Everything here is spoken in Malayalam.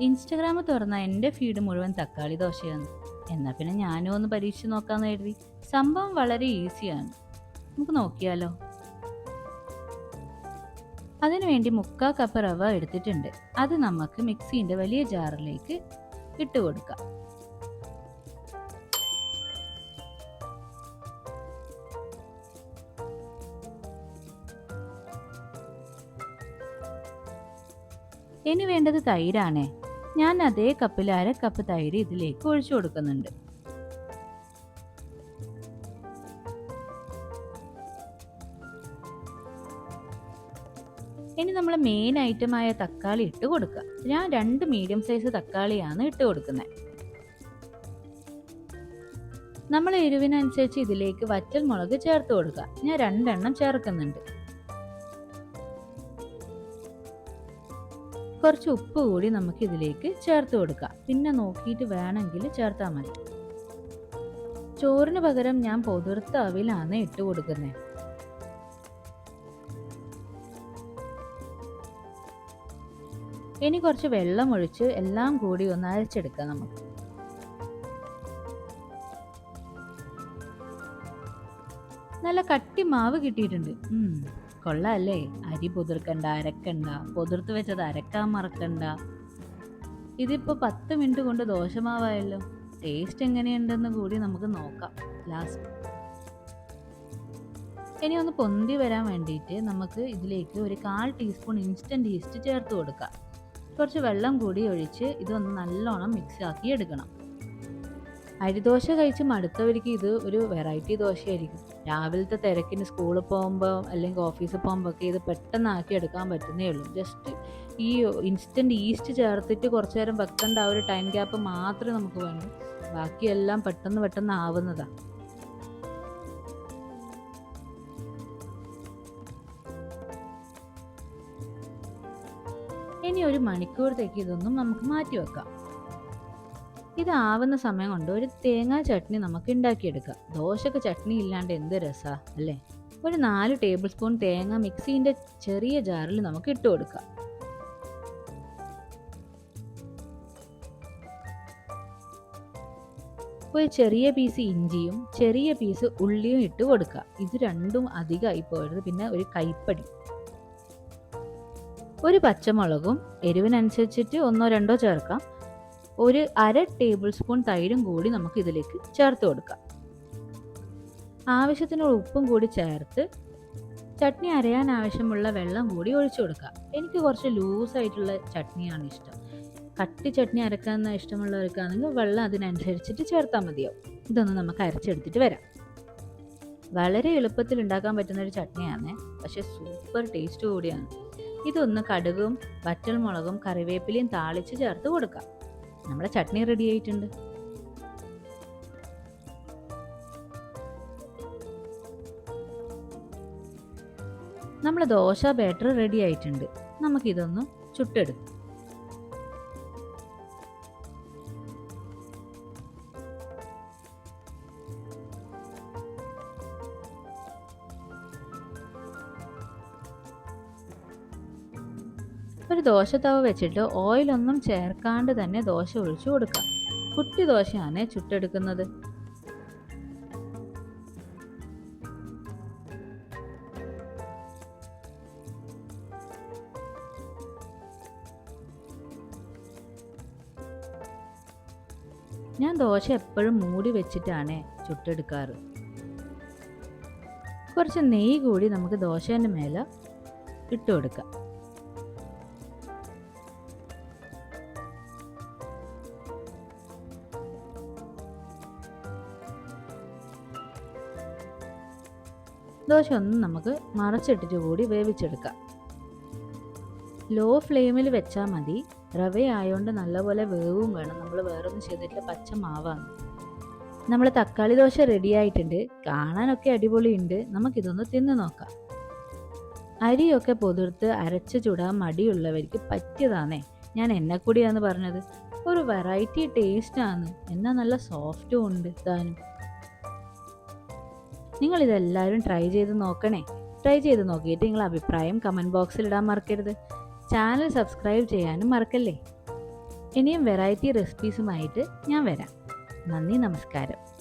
ഇൻസ്റ്റഗ്രാം തുറന്ന എൻ്റെ ഫീഡ് മുഴുവൻ തക്കാളി ദോശയാണ്. എന്നാൽ പിന്നെ ഞാനും ഒന്ന് പരീക്ഷിച്ച് നോക്കാമെന്ന് കരുതി. സംഭവം വളരെ ഈസിയാണ്. നമുക്ക് നോക്കിയാലോ? അതിനുവേണ്ടി 3/4 കപ്പ് റവ എടുത്തിട്ടുണ്ട്. അത് നമുക്ക് മിക്സിൻ്റെ വലിയ ജാറിലേക്ക് ഇട്ട് കൊടുക്കാം. ഇനി വേണ്ടത് തൈരാണേ. ഞാൻ അതേ കപ്പിൽ 1/2 കപ്പ് തൈര് ഇതിലേക്ക് ഒഴിച്ചു കൊടുക്കുന്നുണ്ട്. ഇനി നമ്മൾ മെയിൻ ഐറ്റമായ തക്കാളി ഇട്ട് കൊടുക്കുക. ഞാൻ 2 മീഡിയം സൈസ് തക്കാളിയാണ് ഇട്ട് കൊടുക്കുന്നത്. നമ്മൾ എരിവിനനുസരിച്ച് ഇതിലേക്ക് വറ്റൽ മുളക് ചേർത്ത് കൊടുക്കുക. ഞാൻ 2 എണ്ണം ചേർക്കുന്നുണ്ട്. കുറച്ച് ഉപ്പ് കൂടി നമുക്ക് ഇതിലേക്ക് ചേർത്ത് കൊടുക്കാം. പിന്നെ നോക്കിയിട്ട് വേണമെങ്കിൽ ചേർത്താൽ മതി. ചോറിന് പകരം ഞാൻ പൊതിർത്ത അവിലാണ് ഇട്ട് കൊടുക്കുന്നത്. ഇനി കുറച്ച് വെള്ളം ഒഴിച്ച് എല്ലാം കൂടി ഒന്ന് അരച്ചെടുക്കാം. നമുക്ക് നല്ല കട്ടി മാവ് കിട്ടിയിട്ടുണ്ട്. കൊള്ളാല്ലേ? അരി പൊതിർക്കണ്ട, അരക്കണ്ട. പൊതിർത്ത് വെച്ചത് അരക്കാൻ മറക്കണ്ട. ഇതിപ്പോൾ 10 മിനിറ്റ് കൊണ്ട് ദോശമാവായല്ലോ. ടേസ്റ്റ് എങ്ങനെയുണ്ടെന്ന് കൂടി നമുക്ക് നോക്കാം ലാസ്റ്റ്. ഇനി ഒന്ന് പൊന്തി വരാൻ വേണ്ടിയിട്ട് നമുക്ക് ഇതിലേക്ക് ഒരു 1/4 ടീസ്പൂൺ ഇൻസ്റ്റൻറ്റ് ഈസ്റ്റ് ചേർത്ത് കൊടുക്കാം. കുറച്ച് വെള്ളം കൂടി ഒഴിച്ച് ഇതൊന്ന് നല്ലോണം മിക്സ് ആക്കി എടുക്കണം. അരിദോശ കഴിച്ച് മടുത്തവർക്ക് ഇത് ഒരു വെറൈറ്റി ദോശയായിരിക്കും. രാവിലത്തെ തിരക്കിന് സ്കൂളിൽ പോകുമ്പോൾ അല്ലെങ്കിൽ ഓഫീസിൽ പോകുമ്പോൾ ഒക്കെ ഇത് പെട്ടെന്ന് ആക്കി എടുക്കാൻ പറ്റുന്നേ ഉള്ളൂ. ജസ്റ്റ് ഈ ഇൻസ്റ്റൻറ്റ് ഈസ്റ്റ് ചേർത്തിട്ട് കുറച്ച് നേരം വെക്കേണ്ട ആ ഒരു ടൈം ഗ്യാപ്പ് മാത്രമേ നമുക്ക് വേണ്ടൂ. ബാക്കിയെല്ലാം പെട്ടെന്ന് ആവുന്നതാണ്. ഇനി 1 മണിക്കൂറത്തേക്ക് ഇതൊന്നും നമുക്ക് മാറ്റി വെക്കാം. ഇതാവുന്ന സമയം കൊണ്ട് ഒരു തേങ്ങാ ചട്നി നമുക്ക് ഉണ്ടാക്കിയെടുക്കാം. ദോശക്ക് ചട്നി ഇല്ലാണ്ട് എന്ത് രസാ അല്ലേ? ഒരു 4 ടേബിൾ സ്പൂൺ തേങ്ങ മിക്സിൻ്റെ ചെറിയ ജാറിൽ നമുക്ക് ഇട്ട് കൊടുക്കാം. ഒരു ചെറിയ പീസ് ഇഞ്ചിയും ചെറിയ പീസ് ഉള്ളിയും ഇട്ട് കൊടുക്കുക. ഇത് രണ്ടും അധികമായി പോയത്. പിന്നെ ഒരു കൈപ്പടി, ഒരു പച്ചമുളകും എരിവിനനുസരിച്ചിട്ട് 1-2 ചേർക്കാം. ഒരു 1/2 ടേബിൾ സ്പൂൺ തൈരും കൂടി നമുക്ക് ഇതിലേക്ക് ചേർത്ത് കൊടുക്കാം. ആവശ്യത്തിനുള്ള ഉപ്പും കൂടി ചേർത്ത് ചട്നി അരയാൻ ആവശ്യമുള്ള വെള്ളം കൂടി ഒഴിച്ചു കൊടുക്കുക. എനിക്ക് കുറച്ച് ലൂസായിട്ടുള്ള ചട്നിയാണ് ഇഷ്ടം. കട്ടി ചട്നി അരക്കാൻ ഇഷ്ടമുള്ളവർക്കാണെങ്കിൽ വെള്ളം അതിനനുസരിച്ചിട്ട് ചേർത്താൽ മതിയാവും. ഇതൊന്ന് നമുക്ക് അരച്ചെടുത്തിട്ട് വരാം. വളരെ എളുപ്പത്തിൽ ഉണ്ടാക്കാൻ പറ്റുന്ന ഒരു ചട്നിയാണ്, പക്ഷെ സൂപ്പർ ടേസ്റ്റ് കൂടിയാണ്. ഇതൊന്ന് കടുകും വറ്റൽ മുളകും കറിവേപ്പിലയും താളിച്ച് ചേർത്ത് കൊടുക്കാം. നമ്മുടെ ചട്നി റെഡി ആയിട്ടുണ്ട്. നമ്മുടെ ദോശ ബാറ്റർ റെഡി ആയിട്ടുണ്ട്. നമുക്കിതൊന്ന് ചുട്ടെടുക്കാം. ഒരു ദോശത്തവ വെച്ചിട്ട് ഓയിലൊന്നും ചേർക്കാണ്ട് തന്നെ ദോശ ഒഴിച്ചു കൊടുക്കാം. കുട്ടി ദോശയാണ് ചുട്ടെടുക്കുന്നത്. ഞാൻ ദോശ എപ്പോഴും മൂടി വെച്ചിട്ടാണ് ചുട്ടെടുക്കാറ്. കുറച്ച് നെയ്യ് കൂടി നമുക്ക് ദോശേൻ്റെ മേലെ ഇട്ട് കൊടുക്കാം. ദോശ ഒന്ന് നമുക്ക് മറച്ചിട്ടിട്ട് കൂടി വേവിച്ചെടുക്കാം. ലോ ഫ്ലെയിമിൽ വെച്ചാൽ മതി. റവ ആയതുകൊണ്ട് നല്ലപോലെ വേവും വേണം. നമ്മൾ വേറൊന്നും ചെയ്തിട്ടില്ല, പച്ച മാവാണ്. നമ്മൾ തക്കാളി ദോശ റെഡി ആയിട്ടുണ്ട്. കാണാനൊക്കെ അടിപൊളിയുണ്ട്. നമുക്കിതൊന്ന് തിന്ന് നോക്കാം. അരിയൊക്കെ പൊതിർത്ത് അരച്ച് ചുടാൻ മടിയുള്ളവർക്ക് പറ്റിയതാണേ. ഞാൻ എന്നെ കൂടിയാന്ന് പറഞ്ഞത്. ഒരു വെറൈറ്റി ടേസ്റ്റാണ്, എന്നാൽ നല്ല സോഫ്റ്റും ഉണ്ട് താനും. നിങ്ങളിതെല്ലാവരും ട്രൈ ചെയ്ത് നോക്കണേ. ട്രൈ ചെയ്ത് നോക്കിയിട്ട് നിങ്ങളുടെ അഭിപ്രായം കമൻറ്റ് ബോക്സിൽ ഇടാൻ മറക്കരുത്. ചാനൽ സബ്സ്ക്രൈബ് ചെയ്യാനും മറക്കല്ലേ. ഇനിയും വെറൈറ്റി റെസിപ്പീസുമായിട്ട് ഞാൻ വരാം. നന്ദി, നമസ്കാരം.